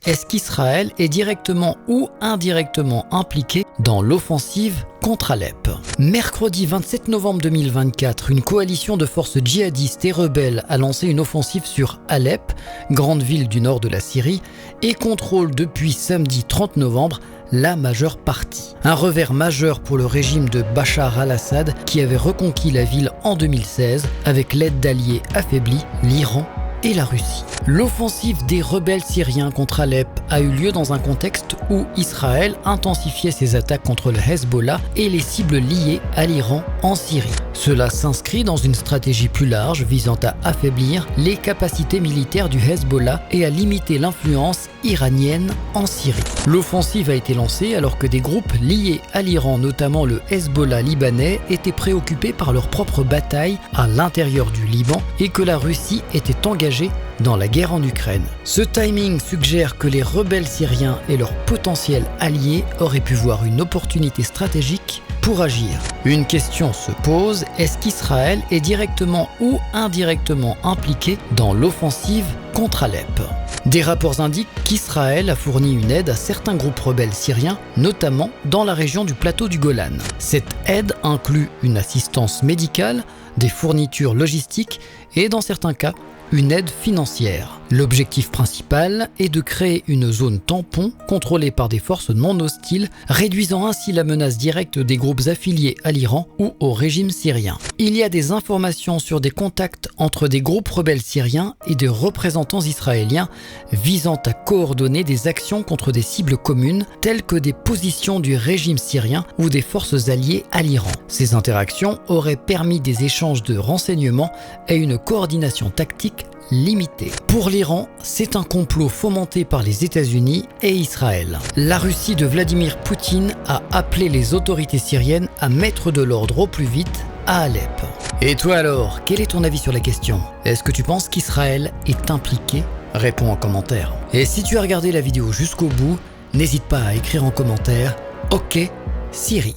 Est-ce qu'Israël est directement ou indirectement impliqué dans l'offensive contre Alep? Mercredi 27 novembre 2024, une coalition de forces djihadistes et rebelles a lancé une offensive sur Alep, grande ville du nord de la Syrie, et contrôle depuis samedi 30 novembre la majeure partie. Un revers majeur pour le régime de Bachar al-Assad qui avait reconquis la ville en 2016 avec l'aide d'alliés affaiblis, l'Iran et la Russie. L'offensive des rebelles syriens contre Alep a eu lieu dans un contexte où Israël intensifiait ses attaques contre le Hezbollah et les cibles liées à l'Iran en Syrie. Cela s'inscrit dans une stratégie plus large visant à affaiblir les capacités militaires du Hezbollah et à limiter l'influence iranienne en Syrie. L'offensive a été lancée alors que des groupes liés à l'Iran, notamment le Hezbollah libanais, étaient préoccupés par leur propre bataille à l'intérieur du Liban et que la Russie était engagée dans la guerre en Ukraine. Ce timing suggère que les rebelles syriens et leurs potentiels alliés auraient pu voir une opportunité stratégique pour agir. Une question se pose, est-ce qu'Israël est directement ou indirectement impliqué dans l'offensive contre Alep? Des rapports indiquent qu'Israël a fourni une aide à certains groupes rebelles syriens, notamment dans la région du plateau du Golan. Cette aide inclut une assistance médicale, des fournitures logistiques et, dans certains cas, une aide financière. L'objectif principal est de créer une zone tampon contrôlée par des forces non hostiles, réduisant ainsi la menace directe des groupes affiliés à l'Iran ou au régime syrien. Il y a des informations sur des contacts entre des groupes rebelles syriens et des représentants israéliens visant à coordonner des actions contre des cibles communes telles que des positions du régime syrien ou des forces alliées à l'Iran. Ces interactions auraient permis des échanges de renseignements et une coordination tactique limitée. Pour l'Iran, c'est un complot fomenté par les États-Unis et Israël. La Russie de Vladimir Poutine a appelé les autorités syriennes à mettre de l'ordre au plus vite à Alep. Et toi alors, quel est ton avis sur la question? Est-ce que tu penses qu'Israël est impliqué? Réponds en commentaire. Et si tu as regardé la vidéo jusqu'au bout, n'hésite pas à écrire en commentaire « Ok, Syrie ».